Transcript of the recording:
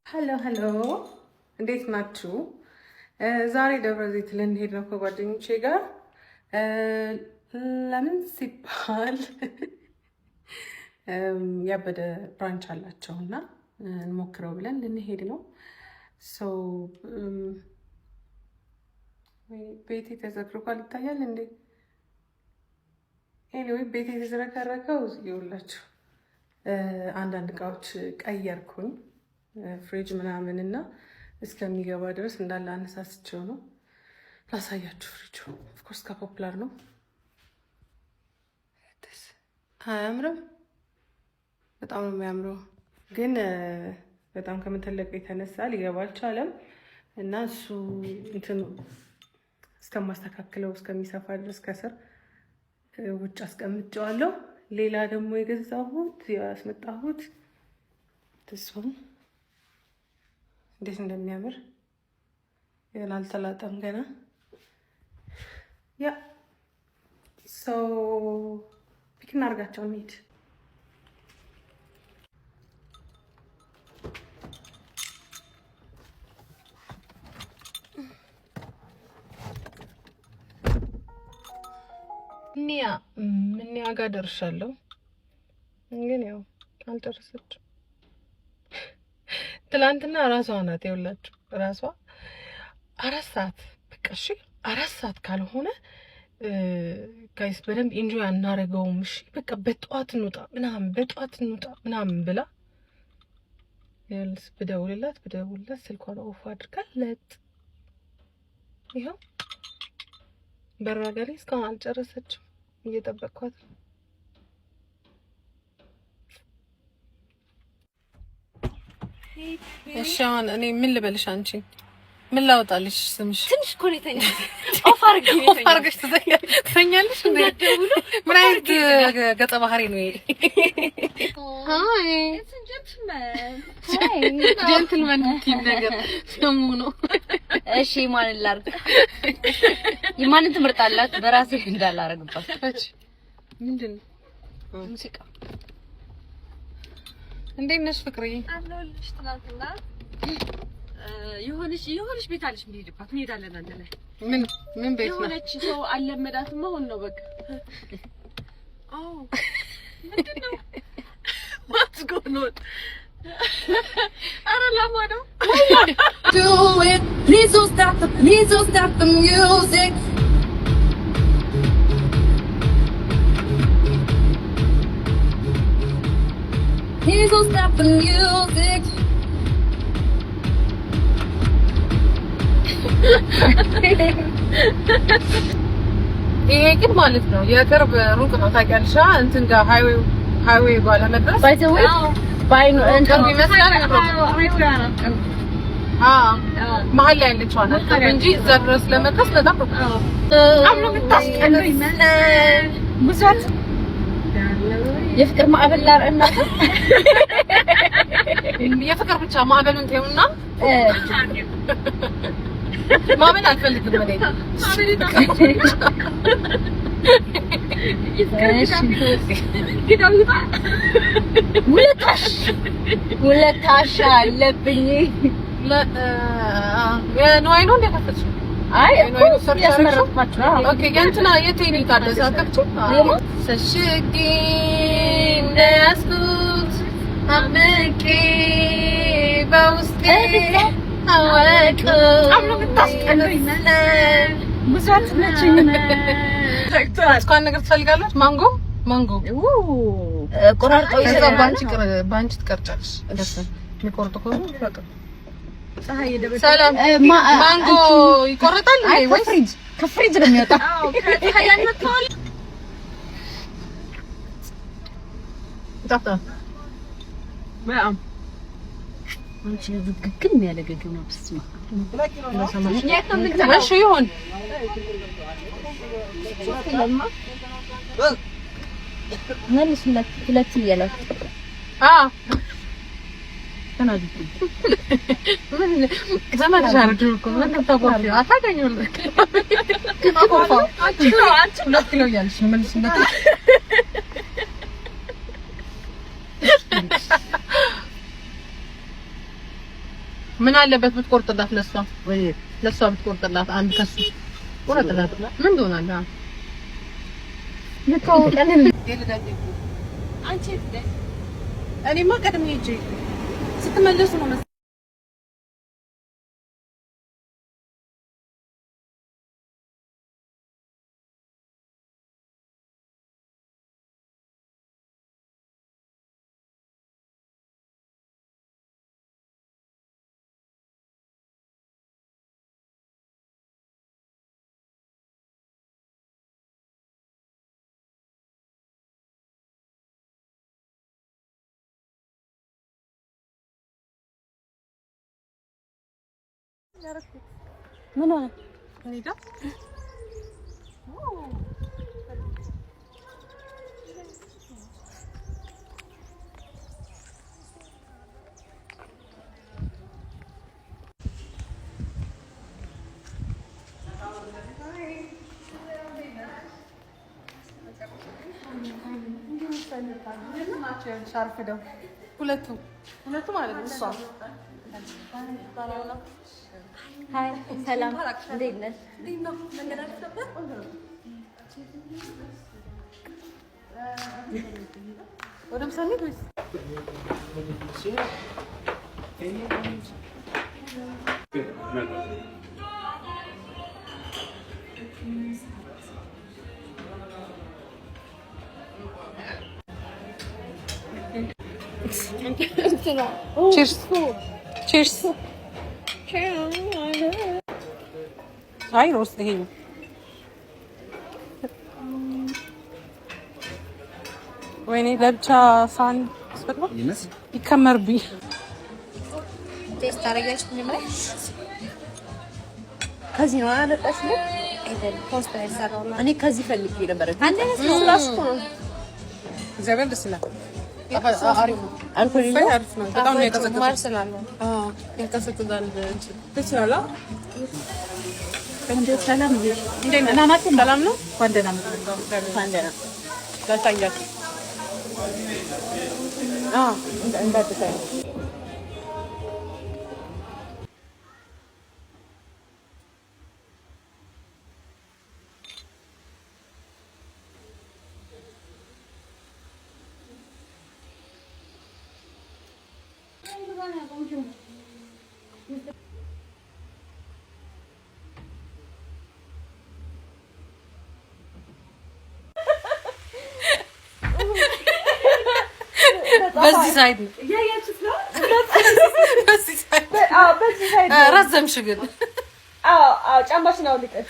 ሄሎ እንዴት ናችሁ? ዛሬ ደብረ ዘይት ልንሄድ ነው ከጓደኞቼ ጋር። ለምን ሲባል ያበደ ብራንች አላቸውና እንሞክረው ብለን ልንሄድ ነው። ቤቴ ተዘግሯል ይታያል እንዴ? ኤኒዌይ ቤቴ የተዝረከረከው ይኸውላችሁ አንዳንድ እቃዎች ቀየርኩኝ ፍሪጅ ምናምን እና እስከሚገባ ድረስ እንዳለ አነሳስቸው ነው ላሳያችሁ። ፍሪጁ ኦፍኮርስ ከፖፕላር ነው። አያምርም? በጣም ነው የሚያምረው፣ ግን በጣም ከመተለቅ የተነሳ ሊገባ አልቻለም እና እሱ እንትኑ እስከማስተካክለው እስከሚሰፋ ድረስ ከስር ውጭ አስቀምጨዋለሁ። ሌላ ደግሞ የገዛሁት ያስመጣሁት ትስሆን እንዴት እንደሚያምር ገና አልተላጠም ገና። ያ ሰው ፒክ እናድርጋቸው እንሂድ። ኒያ ጋር ደርሻለሁ፣ ግን ያው አልጨረሰችም። ትላንትና ራሷ ናት የውላችሁ፣ ራሷ 4 ሰዓት በቃ እሺ፣ 4 ሰዓት ካልሆነ ጋይስ በደንብ ኢንጆይ አናደርገውም። እሺ በቃ በጠዋት እንውጣ ምናምን ብላ ያልስ ብደውልላት ስልኳን ኦፍ አድርጋለት ይኸው በራጋሪ እስካሁን አልጨረሰችም። እየጠበቅኳት ነው። እሺ አሁን እኔ ምን ልበልሽ? አንቺ ምን ላውጣልሽ? ስምሽ ትንሽ እኮ ነው የተኛው። ኦፍ አድርገሽ ትተኛለሽ እንዴ? ምን አይነት ገጸ ባህሪ ነው ይሄ? ሃይ ጀንትልመን ቲም ነገር ሰሙ ነው። እሺ ማን ላርግ? የማንን ትመርጣላት? በራሴ እንዳላረግባት። እሺ ምንድን ነው ሙዚቃ? እንዴት ነሽ ፍቅርዬ? አለሁልሽ። ትናንትና የሆነች ቤት አለች የምንሄድባት፣ እንሄዳለን አንድ ላይ። ምን ቤት ነው? የሆነች ሰው አለመዳትም አሁን ነው በቃ። አዎ ምንድን ነው? What's going on? ኧረ ላማ ነው። Do it, please don't stop the music. Please don't stop the music. ይሄ ግን ማለት ነው የቅርብ ሩቅ ነው ታውቂያለሽ? እንትን ጋር ሃይዌይ ጋር ለመድረስ ባይኑ እንትን ቢመስላል መሀል ላይ ያለችው ናት እንጂ እዛ ድረስ ለመድረስ በጣም ነው የምታስጠላው። ብዛት የፍቅር ማዕበል ላይ እናት የፍቅር ብቻ ማዕበሉን ተይውና ማዕበል አልፈልግም ማለት ውለታሽ አለብኝ። የነዋይ ነው እንደከፈትሽ? አይ እኮ ያስመረጥኳችሁ። ኦኬ ያንተና የቴኒ ታደሰ አከፍቱ ሰሽቂ እንደያስኩት አምቄ በውስጤ አወቅ አምኑ ብታስቀልኝ ብዛት ነችኝ። እስካሁን ነገር ትፈልጋለች። ማንጎ ቆራርጠው ይሰራ ባንቺ ትቀርጫለሽ። ደስ የሚቆርጡ ከሆነ በቃ ፀሐይ ደበሰ ሰላም ማንጎ ይቆርጣል ወይስ ከፍሪጅ ነው የሚወጣው? አዎ ከፀሐይ ያንተዋል። ታታ ማም አንቺ ዝግግም ያለ ገገም ነው። በስማ እሺ ይሁን መልስ ሁለት ይላል። ተናዱ ምን ዘመድ ሻርዱ እኮ ምን ተቆርጥ አታገኙም። ከተቆፋ አንቺ ሁለት ኪሎ ያልሽ መልስ እንደ ምን አለበት ብትቆርጥላት ለሷ ወይ ለሷ ብትቆርጥላት አንድ ከሱ ቆርጥላት ምን ትሆናለህ? ልታውቀልን አንቺ እኔማ ቀድሜ ሂጅ ስትመለሱ ነው መሰለኝ ምን ሆነ? እንዴ ሁለቱ ማለት ነው እሷ ሃይ ሰላም፣ እንዴት ነሽ? ወደ ምሳሌ ወይስ ቺርስ አይ ሮስት ይሄ ወይኔ ለብቻ ሳን ስፈጥማ ይከመርብኝ። ቴስት አደረጋች ምን ከዚህ ነው አለጣሽ ነው አይደል? ፖስት ያሰራው ነው። እኔ ከዚህ ፈልጌ ነበር። አንዴ ነው ስላሽ ነው እግዚአብሔር ደስ ይላል። አሪፍ ነው። አልኮል ነው። በጣም ነው ያቀዘቀዘው። ማርሰናል ነው። ያቀዘቅዛል እንጂ ትችላላ። እንዴ ሰላም ነው። እንዴ እናናት ሰላም ነው። ጓንደና ነው። ጓንደና ጋታያት እንዳትታይ በዚህ ሳይድ ነው ያያችሁት ነው። በዚህ ሳይድ ረዘምሽ ግን ጫማሽን አውልቀሽ